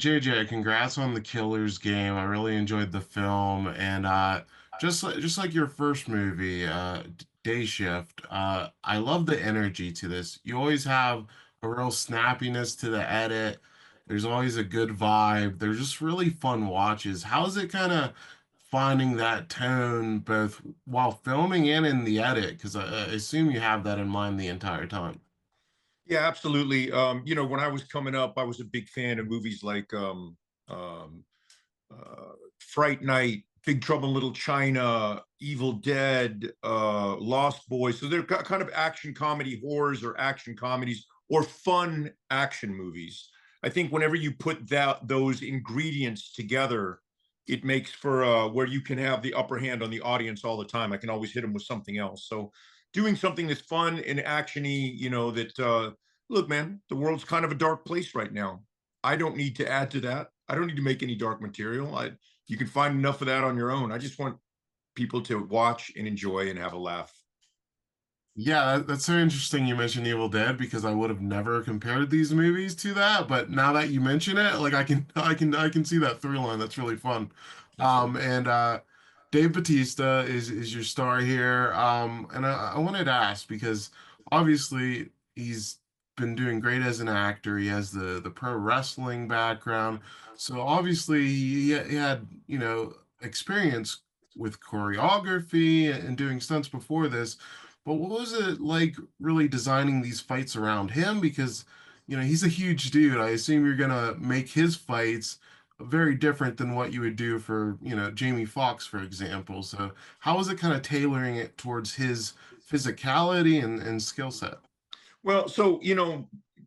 JJ, congrats on the Killers game. I really enjoyed the film, and just like your first movie, Day Shift. I love the energy to this. You always have a real snappiness to the edit. There's always a good vibe. They're just really fun watches. How's it kind of finding that tone both while filming and in the edit? Because I assume you have that in mind the entire time. Yeah, absolutely. When I was coming up, I was a big fan of movies like um, Fright Night, Big Trouble in Little China, Evil Dead, Lost Boys. So they're kind of action comedy horrors or action comedies or fun action movies. I think whenever you put those ingredients together, it makes for where you can have the upper hand on the audience all the time. I can always hit them with something else. So doing something that's fun and actiony, that look, man, the world's kind of a dark place right now. I don't need to add to that. I don't need to make any dark material. You can find enough of that on your own. I just want people to watch and enjoy and have a laugh. Yeah, that's so interesting you mentioned Evil Dead because I would have never compared these movies to that, but now that you mention it, like I can see that through line. That's really fun. That's right. And Dave Bautista is your star here. And I wanted to ask because obviously he's been doing great as an actor. He has the pro wrestling background. So obviously he had, experience with choreography and doing stunts before this. But what was it like really designing these fights around him? Because, he's a huge dude. I assume you're gonna make his fights very different than what you would do for, Jamie Foxx, for example. So how was it kind of tailoring it towards his physicality and skill set? Well, so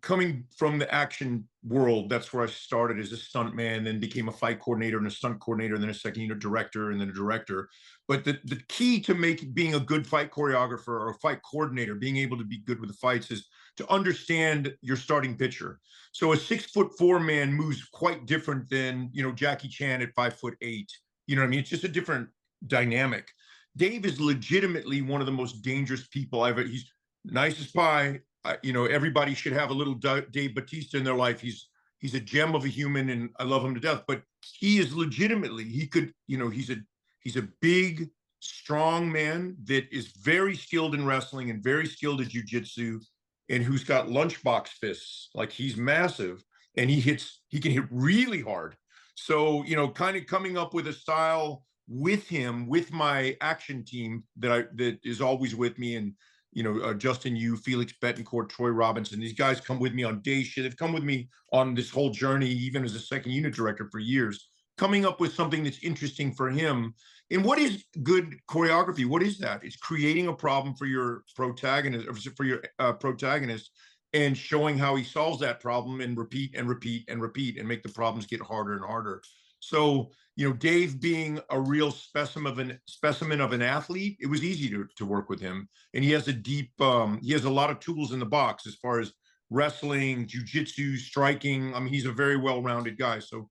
coming from the action world, that's where I started as a stunt man, then became a fight coordinator and a stunt coordinator, and then a second unit director, and then a director. But the key to being a good fight choreographer or a fight coordinator, being able to be good with the fights, is to understand your starting pitcher. So a 6'4" man moves quite different than Jackie Chan at 5'8". You know what I mean? It's just a different dynamic. Dave is legitimately one of the most dangerous people I've. He's nice as pie. Everybody should have a little Dave Bautista in their life. He's a gem of a human, and I love him to death. But he is legitimately, he could, he's a big, strong man that is very skilled in wrestling and very skilled at jujitsu, and who's got lunchbox fists. Like he's massive, and he can hit really hard. So kind of coming up with a style with him, with my action team that is always with me, and Justin Yu, Felix Betancourt, Troy Robinson. These guys come with me on day shift. They've come with me on this whole journey, even as a second unit director for years, coming up with something that's interesting for him. And what is good choreography? What is that? It's creating a problem for your protagonist and showing how he solves that problem and repeat and repeat and repeat and make the problems get harder and harder. So, Dave being a real specimen of an athlete, it was easy to work with him. And he has a lot of tools in the box as far as wrestling, jujitsu, striking. I mean, he's a very well-rounded guy. So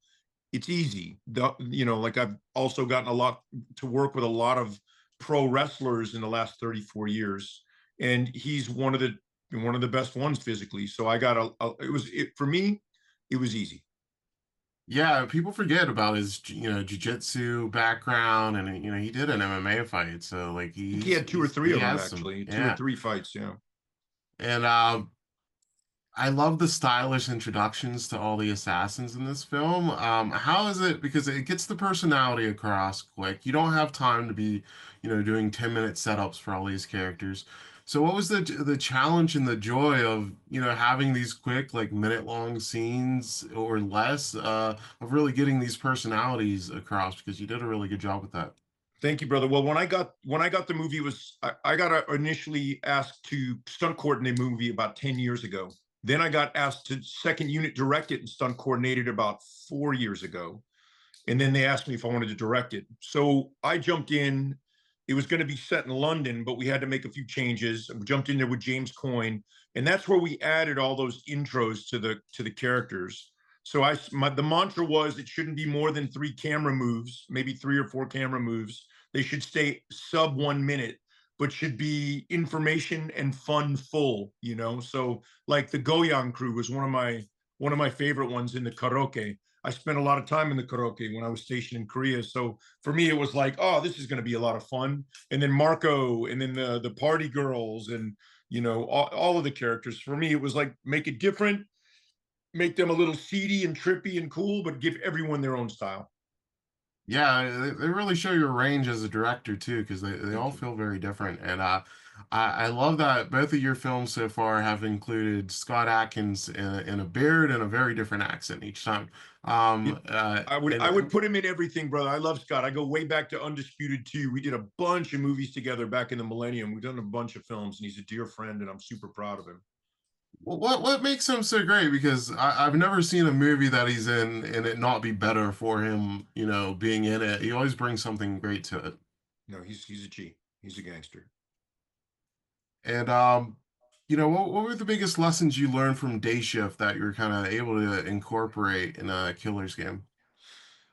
it's easy. Like I've also gotten a lot to work with a lot of pro wrestlers in the last 34 years. And he's one of the best ones physically. So I got for me, it was easy. Yeah, people forget about his, jiu-jitsu background and, he did an MMA fight. So like I think he had two or three he of them has some, actually, two or yeah. three fights. Yeah. And I love the stylish introductions to all the assassins in this film. How is it? Because it gets the personality across quick. You don't have time to be, doing 10-minute setups for all these characters. So what was the challenge and the joy of, having these quick, like minute-long scenes or less, of really getting these personalities across? Because you did a really good job with that. Thank you, brother. Well, when I got the movie, I got initially asked to stunt coordinate a movie about 10 years ago. Then I got asked to second unit direct it and stunt coordinate it about 4 years ago. And then they asked me if I wanted to direct it. So I jumped in. It was going to be set in London, but we had to make a few changes. We jumped in there with James Coyne, and that's where we added all those intros to the characters. So the mantra was it shouldn't be more than three camera moves, maybe three or four camera moves. They should stay sub 1 minute, but should be information and fun full. So like the Goyang crew was one of my favorite ones in the karaoke. I spent a lot of time in the karaoke when I was stationed in Korea. So for me, it was like, oh, this is going to be a lot of fun. And then Marco, and then the party girls, and all of the characters. For me, it was like make it different, make them a little seedy and trippy and cool, but give everyone their own style. Yeah, they really show your range as a director too, because they Thank all you. feel very different. And I love that both of your films so far have included Scott Adkins in a beard and a very different accent each time. It, Um, uh, I would put him in everything, brother. I love Scott. I go way back to Undisputed 2. We did a bunch of movies together back in the millennium. We've done a bunch of films, and he's a dear friend, and I'm super proud of him. what makes him so great? Because I've never seen a movie that he's in and it not be better for him, being in it. He always brings something great to it. No, he's a G. He's a gangster. And what were the biggest lessons you learned from Day Shift that you're kind of able to incorporate in a Killer's game?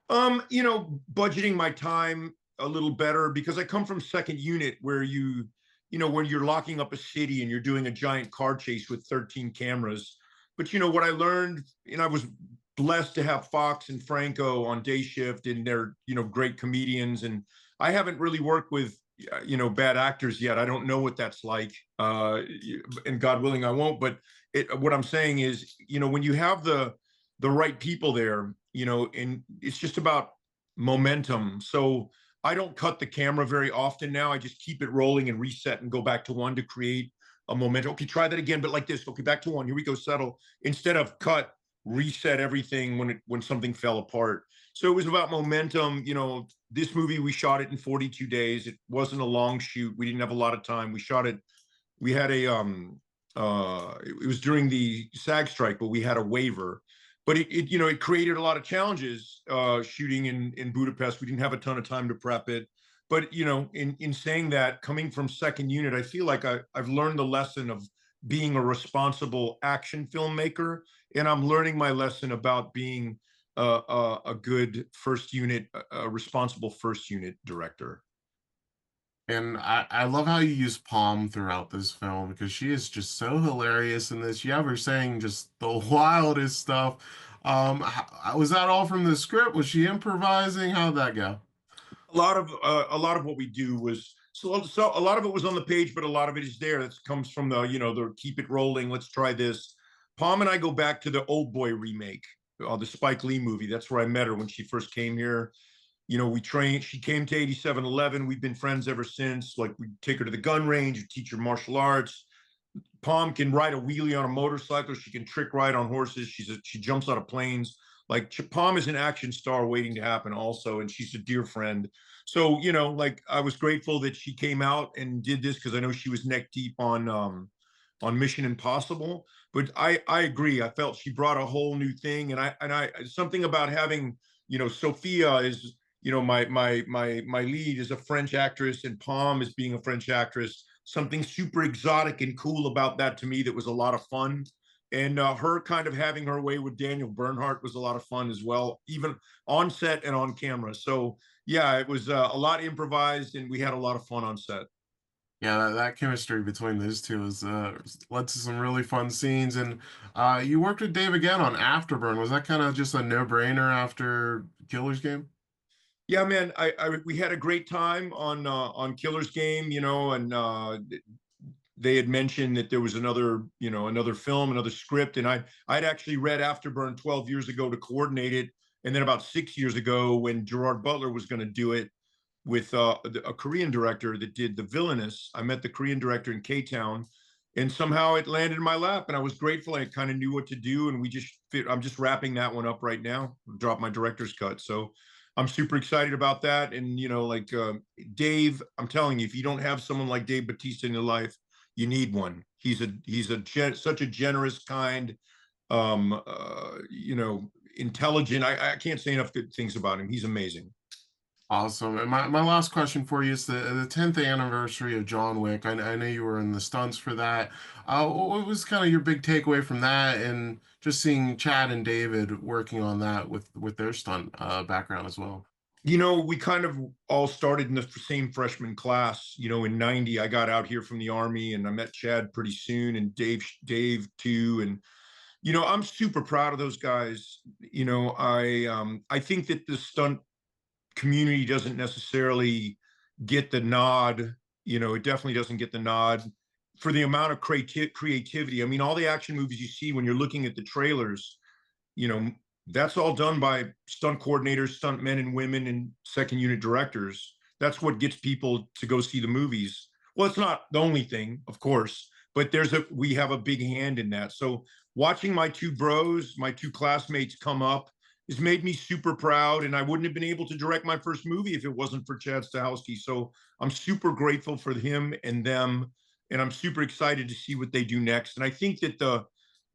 Budgeting my time a little better because I come from second unit where when you're locking up a city and you're doing a giant car chase with 13 cameras. But what I learned, I was blessed to have Fox and Franco on Day Shift, and they're, great comedians. And I haven't really worked with, bad actors yet. I don't know what that's like. And God willing, I won't. But what I'm saying is, when you have the right people there, and it's just about momentum. So I don't cut the camera very often now. I just keep it rolling and reset and go back to one to create a momentum. Okay, try that again, but like this. Okay, back to one. Here we go, settle. Instead of cut, reset everything when something fell apart. So it was about momentum. This movie we shot it in 42 days. It wasn't a long shoot. We didn't have a lot of time. We shot it. We had it was during the SAG strike, but we had a waiver, but it created a lot of challenges shooting in Budapest. We didn't have a ton of time to prep it, but in saying that, coming from second unit, I feel like I've learned the lesson of being a responsible action filmmaker, and I'm learning my lesson about being a good first unit, a responsible first unit director. And I love how you use Palm throughout this film because she is just so hilarious in this. You have her saying just the wildest stuff. Was that all from the script? Was she improvising? How'd that go? A lot of what we do was so a lot of it was on the page, but a lot of it is there. That comes from the keep it rolling. Let's try this. Palm and I go back to the Old Boy remake, the Spike Lee movie. That's where I met her when she first came here. We trained. She came to 8711. We've been friends ever since. Like we take her to the gun range, we teach her martial arts. Palm can ride a wheelie on a motorcycle. She can trick ride on horses. She jumps out of planes. Like Palm is an action star waiting to happen also, and she's a dear friend. So like I was grateful that she came out and did this because I know she was neck deep on Mission Impossible. But I agree. I felt she brought a whole new thing, and I something about having Sofia is my lead is a French actress, and Palm is being a French actress. Something super exotic and cool about that to me that was a lot of fun. And her kind of having her way with Daniel Bernhardt was a lot of fun as well, even on set and on camera. So yeah, it was a lot improvised, and we had a lot of fun on set. Yeah, that chemistry between those two has led to some really fun scenes. And you worked with Dave again on Afterburn. Was that kind of just a no-brainer after Killer's Game? Yeah, man, we had a great time on Killer's Game, and they had mentioned that there was another film, another script, and I'd actually read Afterburn 12 years ago to coordinate it, and then about 6 years ago when Gerard Butler was going to do it with a Korean director that did The Villainous, I met the Korean director in K Town, and somehow it landed in my lap, and I was grateful. I kind of knew what to do, and I'm just wrapping that one up right now. Drop my director's cut, so I'm super excited about that. And like Dave, I'm telling you, if you don't have someone like Dave Bautista in your life, you need one. Such a generous, kind, intelligent. I can't say enough good things about him. He's amazing. Awesome. And my last question for you is the 10th anniversary of John Wick. I know you were in the stunts for that. What was kind of your big takeaway from that and just seeing Chad and David working on that with their stunt background as well? We kind of all started in the same freshman class. In '90, I got out here from the army, and I met Chad pretty soon, and Dave too, and I'm super proud of those guys. I think that the stunt community doesn't necessarily get the nod. It definitely doesn't get the nod for the amount of creativity. I mean, all the action movies you see when you're looking at the trailers, you know, that's all done by stunt coordinators, stunt men and women, and second unit directors. That's what gets people to go see the movies. Well, it's not the only thing, of course, but we have a big hand in that. So watching my two bros, my two classmates come up has made me super proud. And I wouldn't have been able to direct my first movie if it wasn't for Chad Stahelski. So I'm super grateful for him and them. And I'm super excited to see what they do next. And I think that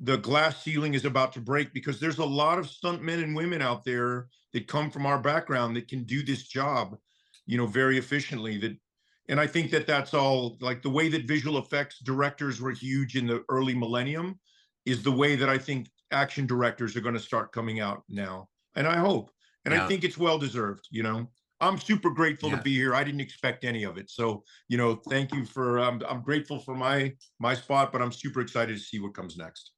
the glass ceiling is about to break because there's a lot of stunt men and women out there that come from our background that can do this job, very efficiently. And I think that that's all, like, the way that visual effects directors were huge in the early millennium is the way that I think action directors are going to start coming out now. And I hope, and I Yeah, think it's well deserved. I'm super grateful to yeah. be here. I didn't expect any of it. So, thank you for, I'm grateful for my spot, but I'm super excited to see what comes next.